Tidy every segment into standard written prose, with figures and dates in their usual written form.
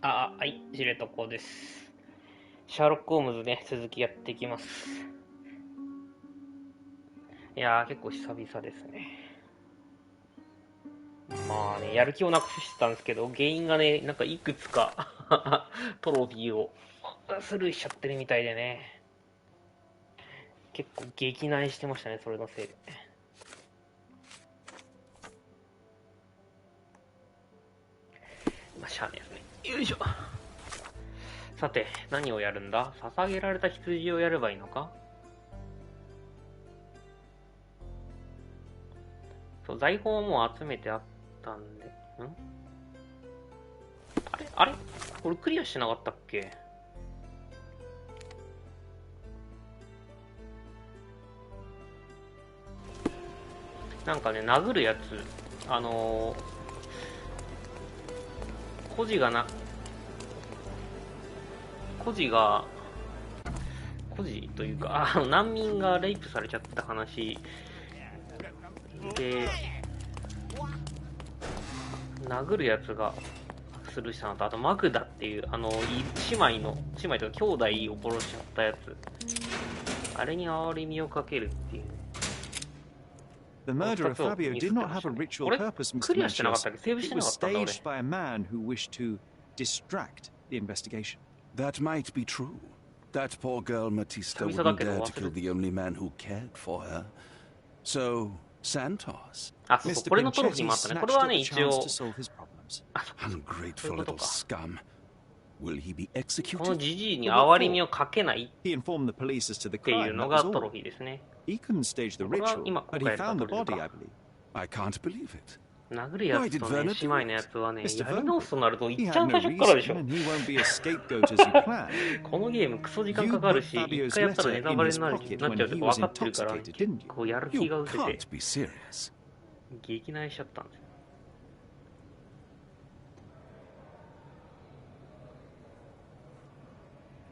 はい、しれとこです。シャーロック・ホームズね、続きやっていきます。いやー、結構久々ですね。まあね、やる気をなくしてたんですけど、原因がね、なんかいくつかトロフィーをスルーしちゃってるみたいでね、結構激難してましたね、それのせいで。まあ、しゃあないですね。よいしょ。さて、何をやるんだ？捧げられた羊をやればいいのか？そう、財宝をもう集めてあったんで、あれこれクリアしてなかったっけ？なんかね、殴るやつ、孤児がな、孤児が、孤児というか、難民がレイプされちゃった話で、殴るやつがスルーしたのと、あとマグダっていう、姉妹とか兄弟を殺しちゃったやつ。あれに憐れみをかけるっていう。The murder of Fabio did not have a ritual purpose, Mr. Mencius. It was staged by a man who wished to distract the investigation. That might be true. That poor girl Matista wouldn't dare to kill the only man who cared for her. So, Santos. Mr. Pinchetti snatched at the chance to solve his problems. Ungrateful little scum. Will he be executed? このジジイに憐れみをかけない He informed the police as to the っていう crime. の That が was トロ all. フィーですね。He couldn't stage the ritual, but he found the body, I believe. I can't believe it. 殴るやつとね、姉妹のやつはね、 Mr. やり直すとなると、い He っちゃ had ん no 最初からでしょ。 reason, and he won't be a scapegoat as he planned. このゲームクソ時間かかるし、一回やったらネタバレになっちゃうとか分かってるから、結構やる気が You 失せ can't て、 be serious. 激内しちゃったんですよ。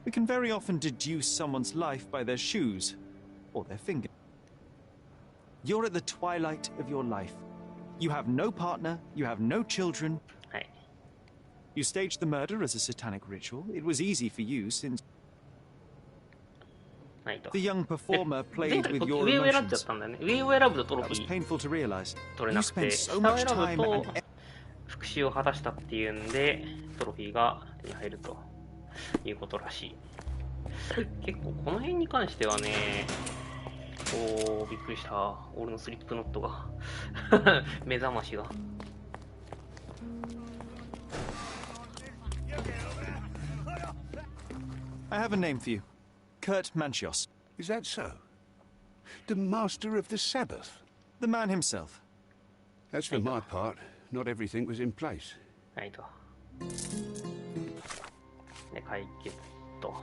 We can very often deduce someone's life by their shoes or their finger. You're at the twilight of your life. You have no partner, you have no children. はい。 You staged the murder as a satanic ritual. It was easy for you since ないと。 the young performer 前 played 回 with こっち your 上を選んじゃっ emotions. たんだよね。上を選ぶとトロ That フ was ィー painful to realize. 取れ You なくて、 spent 下 so を much 選ぶ time と and 復讐を果たしたっていうんで、トロフィーが手に入るということらしい。結構この辺に関してはね、おー、びっくりした。俺のスリップノットが目覚ましが。I have a name for you. Kurt Manchios. Is that so? The master of the Sabbath? The man himself. As for my part, not everything was in place. はいと。で、解決と。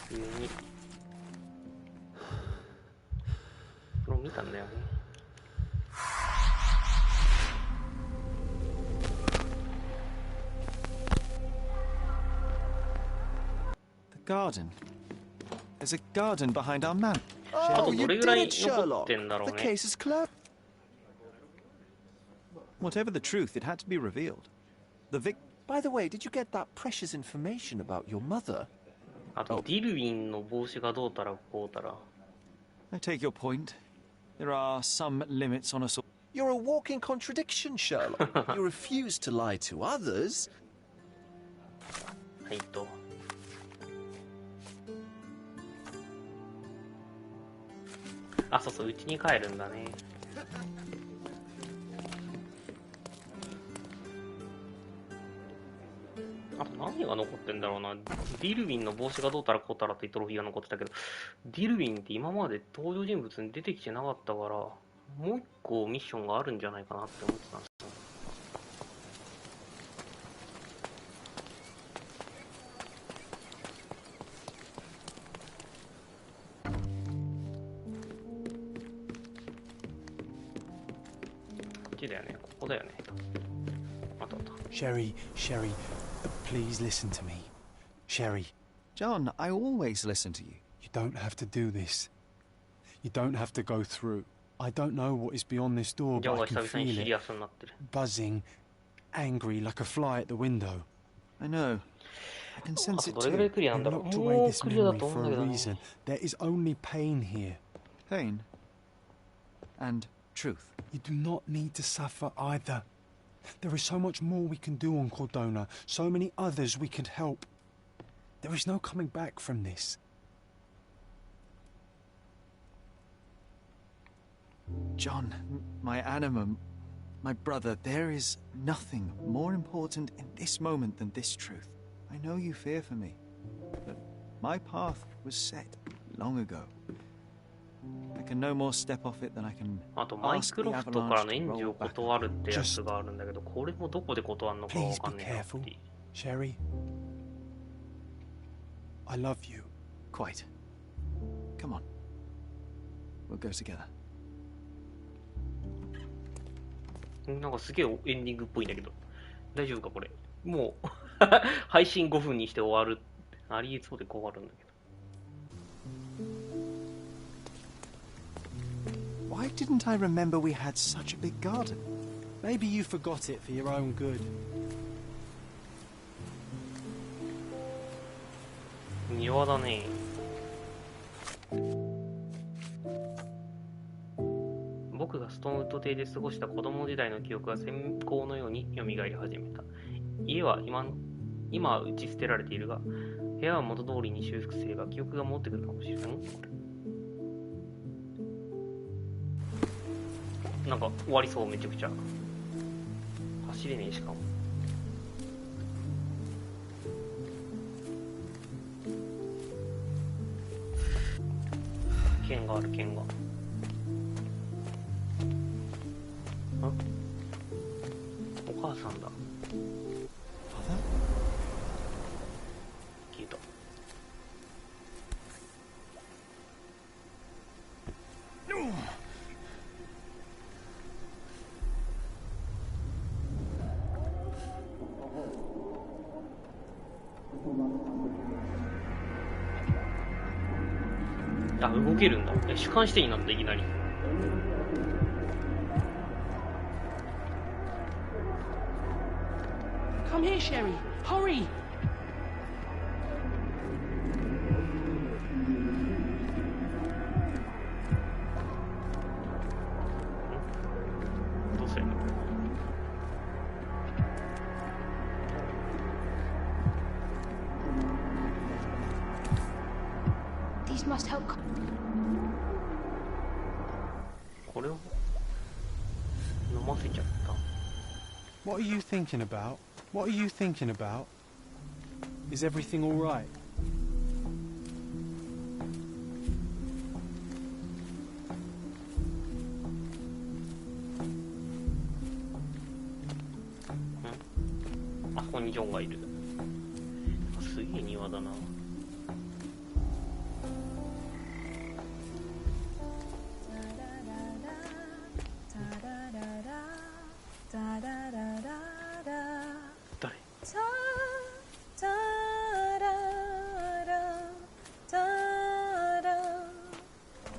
普通に。これを見たんだよね。The garden. There's a garden behind our man. あと Oh, ど you れぐ did らい it, 残っ Sherlock. てんだろ The うね。 case is closed. Whatever the truth, it had to be revealed. The By the way, did you get that precious information about your mother? あとディルウィンの帽子がどうたらこうたら。 I take your point. There are some limits on us all. You're a walking contradiction, Sherlock. You refuse to lie to others. はいと。あ、そうそう、うちに帰るんだね。あと何が残ってんだろうな。ディルウィンの帽子がどうたらこうたらっていうトロフィーが残ってたけど、ディルウィンって今まで登場人物に出てきてなかったから、もう一個ミッションがあるんじゃないかなって思ってたんですよ。こっちだよね、ここだよね。あったあった。 Sherry, please listen to me. Sherry, John, I always listen to you. you don't have to do this. You don't have to go through. I don't know what is beyond this door, ジョン but が I can 久々に feel シ it. リアスになってる。 Buzzing, angry like a fly at the window. I know. I can あ sense と it どれぐらい too. クリアなん You だろう。 locked も away う this クリアだ memory と思うん for だ a けどね。 reason. There is only pain here. Pain and truth. You do not need to suffer either. There is so much more we can do on Cordona, so many others we can help. There is no coming back from this. John, my animal, my brother, there is nothing more important in this moment than this truth. I know you fear for me, but my path was set long ago. I can no more step off it than I can あとマイ ask ク the ロフトから avalanche の to 援助 roll を back. 断るってやつがあるんだけど、これもどこで断るのかわ Please か be んねえなっ careful, ていう。 Sherry. I love you. Quite. Come on. We'll go together. なんかすげえエンディングっぽいんだけど、大丈夫かこれ。もう配信5分にして終わる。ありえそうで怖がるんだけど。Why didn't I remember we had such a big garden? Maybe you forgot it for your own good. 庭だね。僕がストーンウッド邸で過ごした子供時代の記憶が閃光のように蘇り始めた。家は今は打ち捨てられているが、部屋は元通りに修復すれば記憶が戻ってくるかもしれない。なんか終わりそう、めちゃくちゃ。走れねえしかも。剣がある、剣が。お母さんだ。消えた。あ、動けるんだ。主観視点になった、いきなり。Come here, Sherry. Hurry. These must help. これを飲ませちゃった。 What are you thinking about? What are you thinking about? Is everything all right? Hmm? あそこにジョンがいる。すげえ庭だな。誰？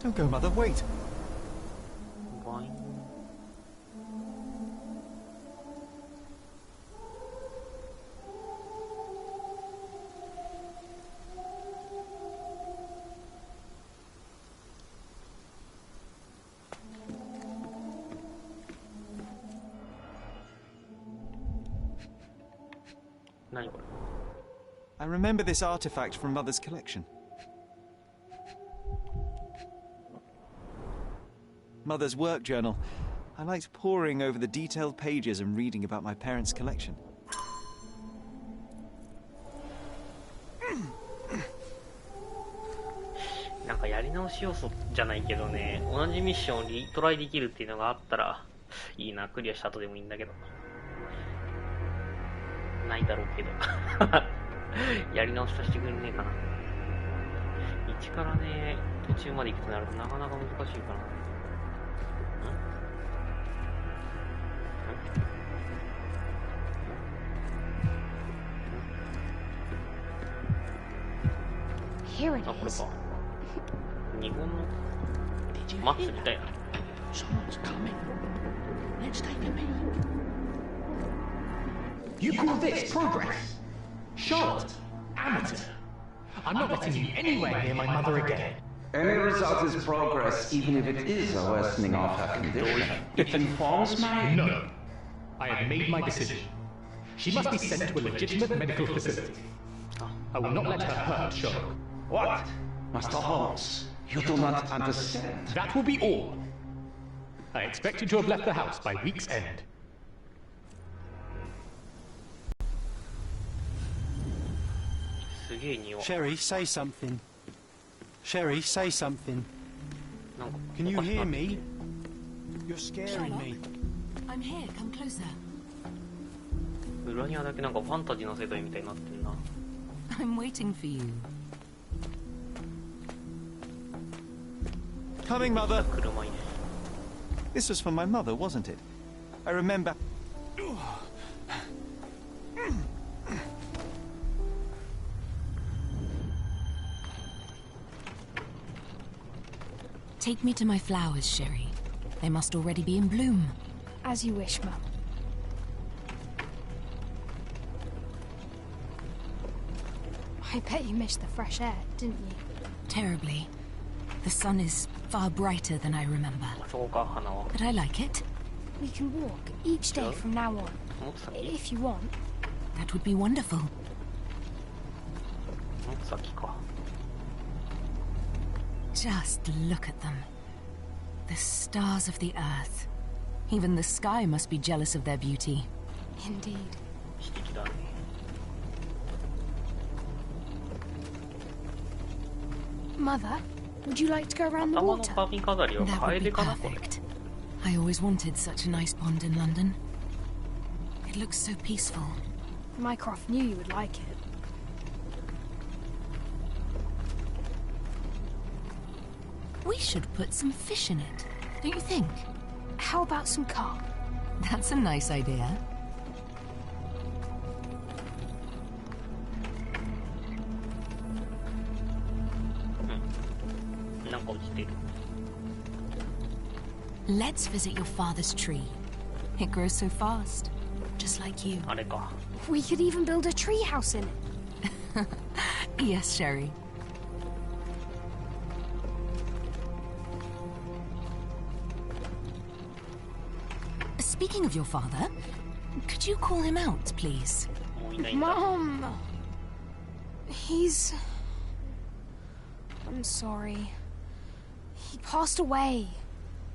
Don't go, Mother. Wait. ワイン。何これ？ I remember this artifact from Mother's collection. Mother's work journal. I liked poring over the detailed pages and reading about my parents' collection. なんかやり直し要素じゃないけどね、同じミッションをリトライできるっていうのがあったらいいな。クリアした後でもいいんだけど、ないだろうけどやり直しさせてくれねえかな。1からね途中まで行くとなるとなかなか難しいかな。Here it あ、これ is. か。日本の待つみたいな。 Someone's coming. Let's take a peek. You call this progress? Charlotte, amateur. I'm not letting you anywhere near my mother again. Any result is progress, even if it is a worsening of her condition. It informs my... No. I have made my decision. She must be sent to a legitimate medical facility. I will not let her hurt Sherlock. What? Master Holmes, you do not understand. That will be all. I expect you to have left the house by week's end. Sherry, say something. Sherry, say something. Can you hear me? You're scaring me. I'm here. Come closer. 裏庭だけなんかファンタジーの世界みたいになってんな。 I'm waiting for you. Coming, Mother. 車いいね。 This was for my mother, wasn't it? I remember. Take me to my flowers, Sherry. They must already be in bloom. As you wish, Mum. I bet you missed the fresh air, didn't you? Terribly. The sun is far brighter than I remember. そうか、花は。 But I like it. We can walk each day from now on. もっと先？ If you want. That would be wonderful. もっと先か。 Just look at them. The stars of the earth. Even the sky must be jealous of their beauty. Indeed. 素敵だね。 Mother, would you like to go around the 頭の water? 髪飾りは That カ would エ be デかなこれ。 perfect. I always wanted such a nice pond in London. It looks so peaceful. Mycroft knew you would like it. We should put some fish in it, don't you think? How about some carp? That's a nice idea. なんか落ちてる。 Let's visit your father's tree. It grows so fast, just like you. あれか。 We could even build a tree house in it. Yes, Sherry. Speaking of your father, could you call him out, please? もういないんだ。 Mom! He's... I'm sorry. He passed away.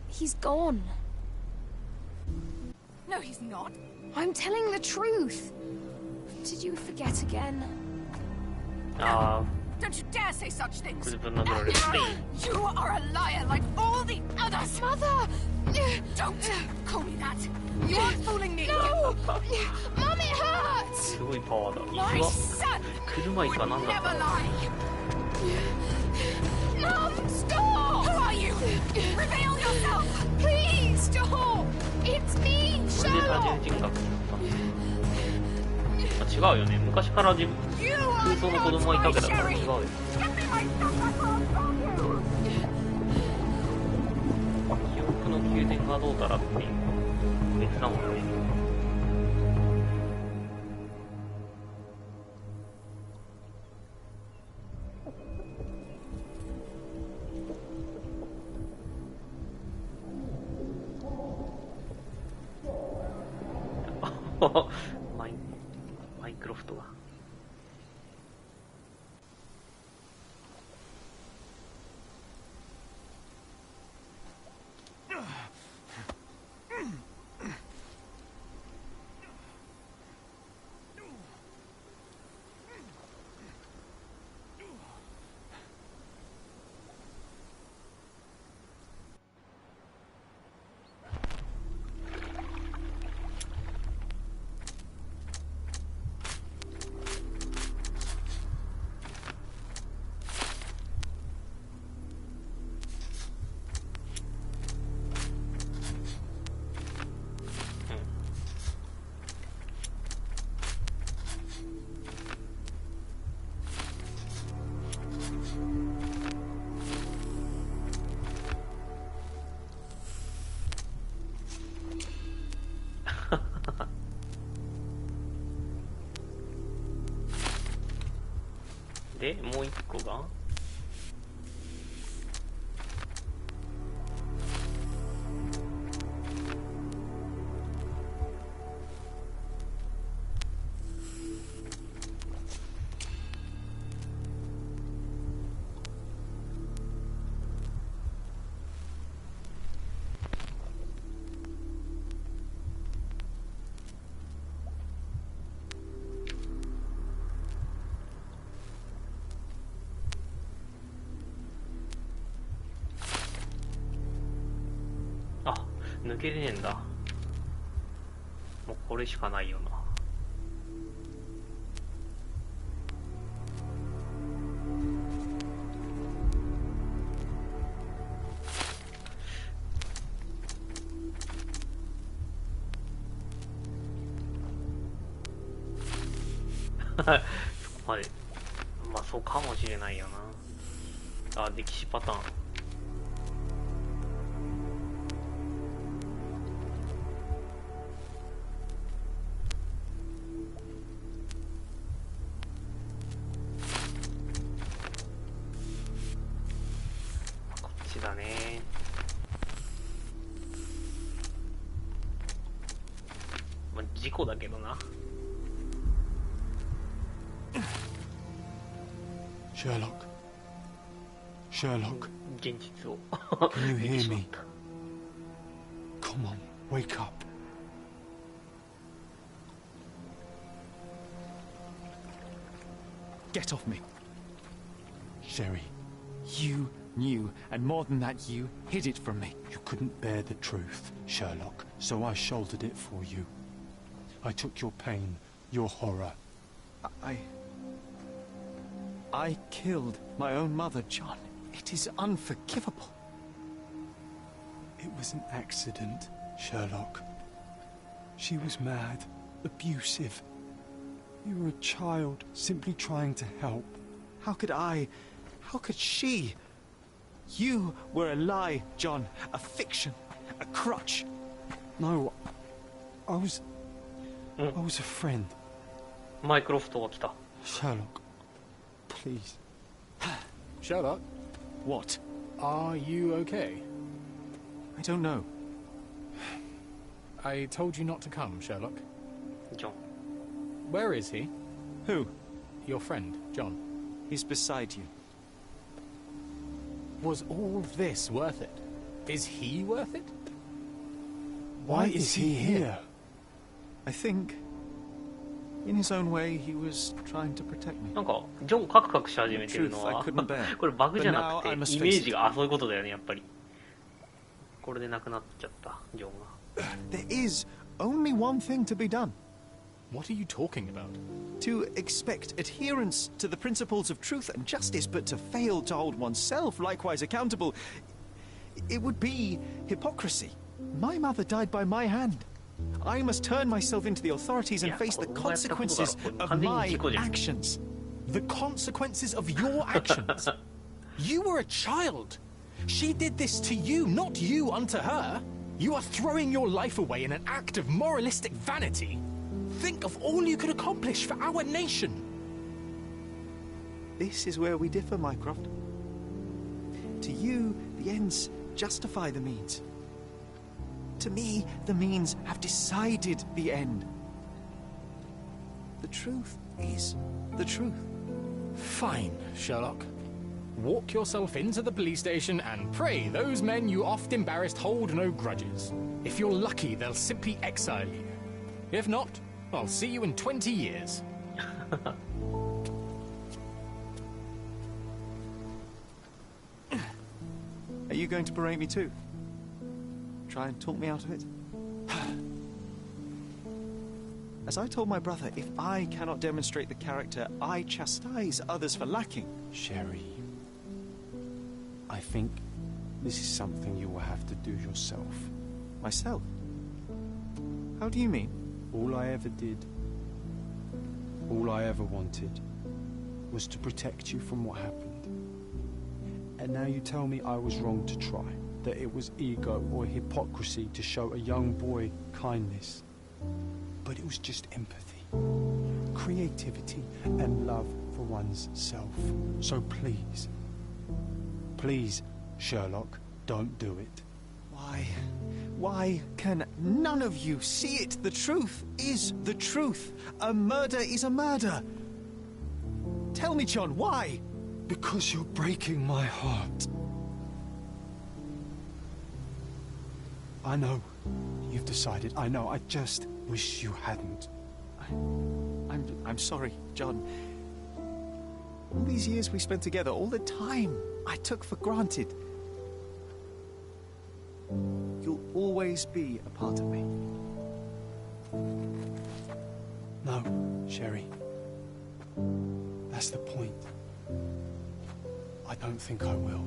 He's gone. No, he's not. I'm telling the truth. Did you forget again? あ Don't you dare say such あ、 things. クズぶん殴られて。 You are a liar like all the others. Mother! Don't call me that. You aren't fooling me. No! Mom, it hurts! すごいパワーだ。水 My は son 車椅かなんだった never の。 lie. Mom, stop! Who are you? Reveal yourself. Please, stop! It's me, これで多 Sherlock! 重人格になったんだ。違うよね。昔から空想の子供はいたけど、違うよ。 記憶の宮殿がどうたらっていう別だもんね。マイクロフトが。で、もう一個が抜けれねえんだ。もうこれしかないよな。そこまで。まあそうかもしれないよな。あ、歴史パターン。だね。まあ事故だけどな。Sherlock. Sherlock. 現実を Can you 見て hear しまっ me? た。 Come on, wake up. Get off me. Sherry, You knew, and more than that, you hid it from me. you couldn't bear the truth, Sherlock, so I shouldered it for you. I took your pain, your horror. I killed my own mother, John. It is unforgivable. It was an accident, Sherlock. She was mad, abusive. You were a child, simply trying to help. How could she? You were a lie, John. A fiction. A crutch. No, I was a friend. マイクロフトが来た。 Sherlock, please. Sherlock, What? are you okay? I don't know. I told you not to come, Sherlock. ジョン。 Where is he? Who? Your friend, John. He's beside you. Was all this worth it? Is he worth it? Why is he here? I think, in his own way, he was trying to protect me. なんかジョンカクカクし始めてるの Truth, I は couldn't bear. これバグじゃなく But now て I イメ must ー face ジがそういうことだよねやっぱり。これでなくなっちゃったジョンが。 There is only one thing to be done. What are you talking about? To expect adherence to the principles of truth and justice, but to fail to hold oneself likewise accountable, it would be hypocrisy. My mother died by my hand. I must turn myself into the authorities and Yeah, face the well, that's the consequences problem. of my Well, actions. The consequences of your actions? You were a child. She did this to you, not you unto her. You are throwing your life away in an act of moralistic vanity. Think of all you could accomplish for our nation. This is where we differ, Mycroft. To you, the ends justify the means. To me, the means have decided the end. The truth is the truth. Fine, Sherlock. Walk yourself into the police station and pray those men you oft embarrassed hold no grudges. If you're lucky, they'll simply exile you. If not, I'll see you in 20 years. Are you going to berate me too? Try and talk me out of it? As I told my brother, if I cannot demonstrate the character I chastise others for lacking... Sherry, I think this is something you will have to do yourself. Myself? How do you mean? All I ever did, all I ever wanted, was to protect you from what happened. And now you tell me I was wrong to try, that it was ego or hypocrisy to show a young boy kindness. But it was just empathy, creativity, and love for one's self. So please, please, Sherlock, don't do it. Why can none of you see it? The truth is the truth. A murder is a murder. Tell me, John, why? Because you're breaking my heart. I know you've decided. I know. I just wish you hadn't. I'm sorry, John. All these years we spent together, all the time I took for granted. You'll always be a part of me. No, Sherry. That's the point. I don't think I will.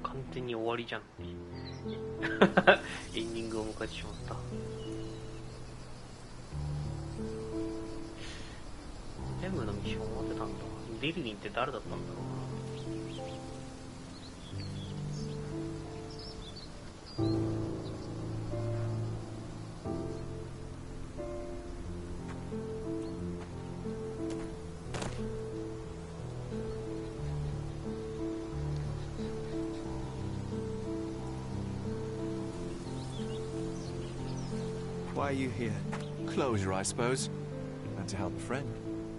完全に終わりじゃんっていうエンディングを迎えてしまった。全部のミッション終わってたんだ。デリリンって誰だったんだろうな。Why are you here? Closure, I suppose. And to help a friend.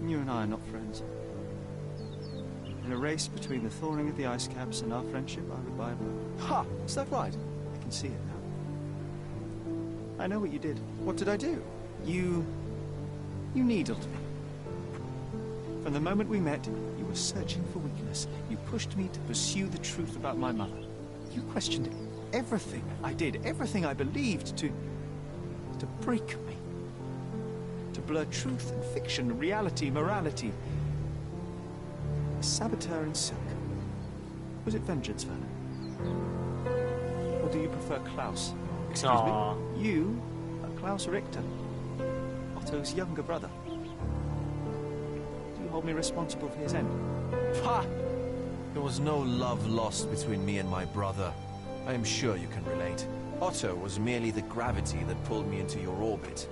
You and I are not friends. In a race between the thawing of the ice caps and our friendship, I would buy a blow. Ha! Is that right? I can see it now. I know what you did. What did I do? You needled me. From the moment we met, you were searching for weakness. You pushed me to pursue the truth about my mother. You questioned everything I did, everything I believed, to break me. To blur truth and fiction, reality, morality. A saboteur in silk. Was it vengeance, Werner? Or do you prefer Klaus? Excuse me? You are Klaus Richter, Otto's younger brother. Do you hold me responsible for his end? Ha! There was no love lost between me and my brother. I am sure you can relate. Otto was merely the gravity that pulled me into your orbit.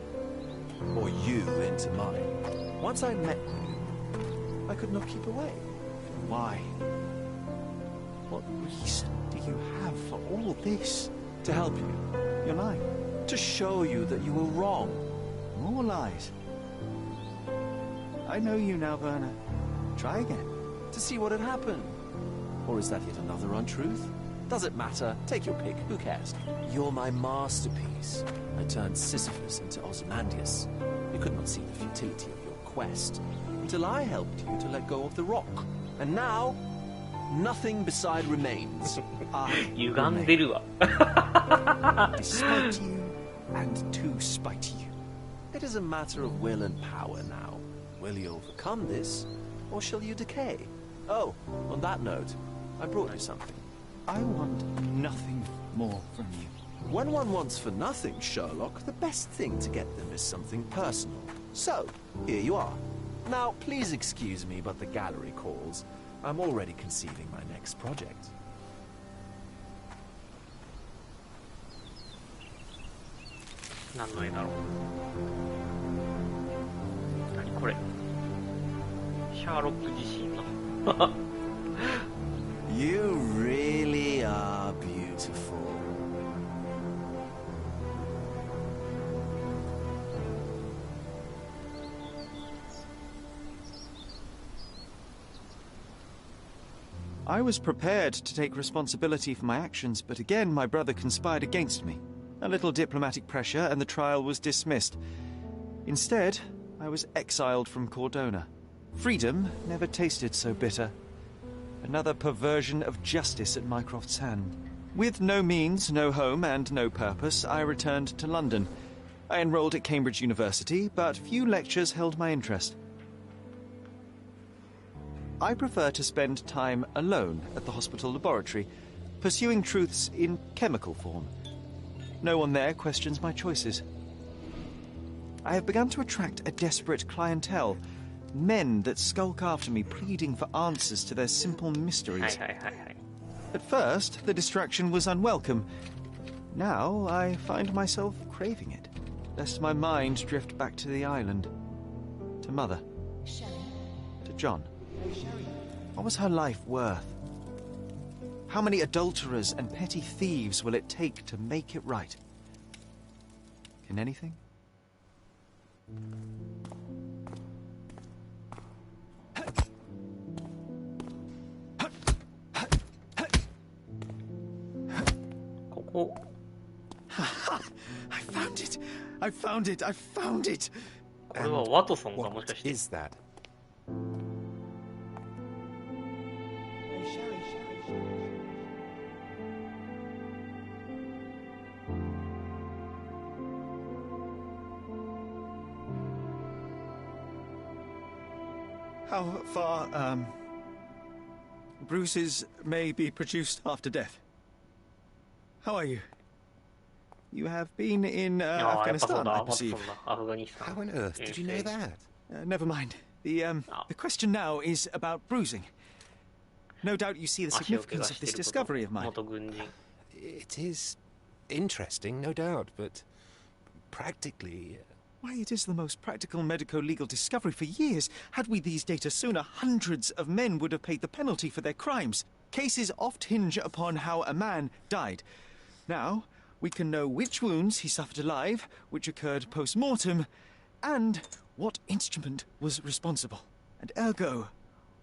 Or you into mine. Once I met you, I could not keep away. Why? What reason do you have for all this? To help you. You're lying. To show you that you were wrong. More lies. I know you now, Werner. Try again. To see what had happened. Or is that yet another untruth? Does it matter? Take your pick. Who cares? You're my masterpiece. I turned Sisyphus into Ozymandias. You could not see the futility of your quest until I helped you to let go of the rock. And now, nothing beside remains.歪んでるわ。Despite you and to spite you. It is a matter of will and power now. Will you overcome this, or shall you decay? Oh, on that note, I brought you something. I want nothing more from you. When one wants for nothing, Sherlock, the best thing to get them is something personal. So, here you are. Now, please excuse me, but the gallery calls. I'm already conceiving my next project. 何の絵だろう。何これ。シャーロック自身の。You really are beautiful. I was prepared to take responsibility for my actions, but again my brother conspired against me. A little diplomatic pressure and the trial was dismissed. Instead, I was exiled from Cordona. Freedom never tasted so bitter. Another perversion of justice at Mycroft's hand. With no means, no home, and no purpose, I returned to London. I enrolled at Cambridge University, but few lectures held my interest. I prefer to spend time alone at the hospital laboratory, pursuing truths in chemical form. no one there questions my choices. I have begun to attract a desperate clientele. Men that skulk after me, pleading for answers to their simple mysteries. At first, the distraction was unwelcome. Now, I find myself craving it, lest my mind drift back to the island. To Mother. To John. What was her life worth? How many adulterers and petty thieves will it take to make it right? Can anything? I found it! I found it! I found it! これはワトソンがもしかして。 Is that? How far, bruises may be produced after death. How are you? You have been in Afghanistan, I perceive. How on earth did you know that? Never mind. The question now is about bruising. No doubt you see the significance of this discovery of mine. It is interesting, no doubt, but practically... Why, it is the most practical medico-legal discovery for years. Had we these data sooner, hundreds of men would have paid the penalty for their crimes. Cases oft hinge upon how a man died. Now, we can know which wounds he suffered alive, which occurred post-mortem, and what instrument was responsible. And ergo,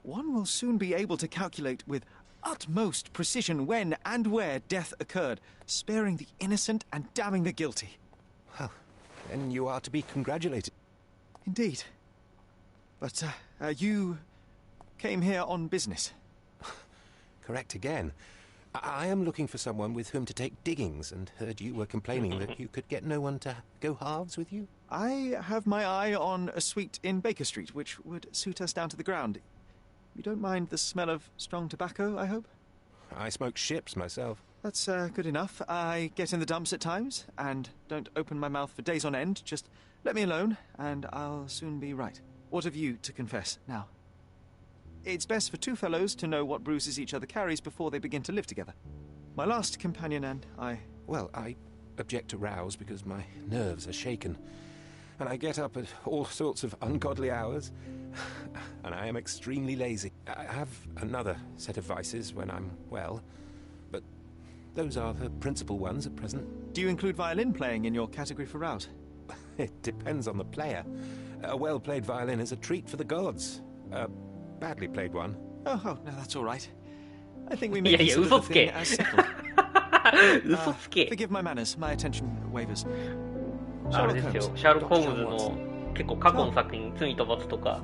one will soon be able to calculate with utmost precision when and where death occurred, sparing the innocent and damning the guilty. Well, then you are to be congratulated. Indeed. But, you came here on business. Correct again. I am looking for someone with whom to take diggings, and heard you were complaining that you could get no one to go halves with you. I have my eye on a suite in Baker Street, which would suit us down to the ground. You don't mind the smell of strong tobacco, I hope? I smoke ships myself. That's good enough. I get in the dumps at times, and don't open my mouth for days on end. Just let me alone, and I'll soon be right. What have you to confess now? It's best for two fellows to know what bruises each other carries before they begin to live together. My last companion and I... Well, I object to rows because my nerves are shaken. And I get up at all sorts of ungodly hours. And I am extremely lazy. I have another set of vices when I'm well. But those are the principal ones at present. Do you include violin playing in your category for rouse? It depends on the player. A well-played violin is a treat for the gods. A badly played one. Oh, no, that's all right. I think we may consider the thing as settled. Forgive my manners. My attention wavers. あれですよ、シャーロック・ホームズの結構過去の作品、罪と罰とか、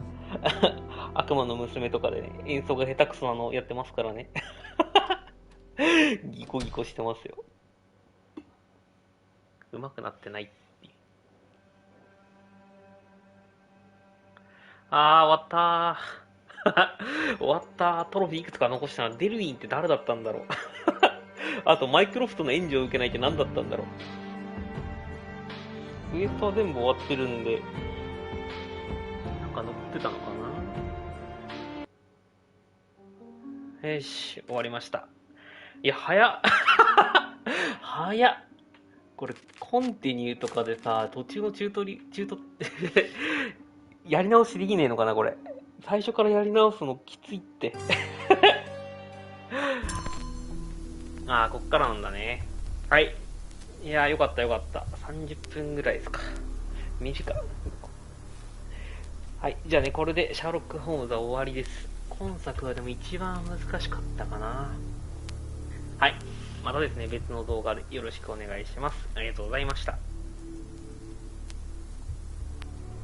悪魔の娘とかで、ね、演奏が下手くそなのをやってますからね。ギコギコしてますよ。上手くなってないっていう。あー、終わったー。終わったー。トロフィーいくつか残したな。デルウィンって誰だったんだろう。あと、マイクロフトの援助を受けないって何だったんだろう。クエストは全部終わってるんで、なんか残ってたのかな。よし、終わりました。いや、早っ。早っ。これ、コンティニューとかでさ、途中のやり直しできねえのかな、これ。最初からやり直すのきついって。ああ、こっからなんだね。はい。いやー、よかったよかった。30分ぐらいですか。短い。はい。じゃあね、これでシャーロック・ホームズは終わりです。今作はでも一番難しかったかな。はい。またですね、別の動画でよろしくお願いします。ありがとうございました。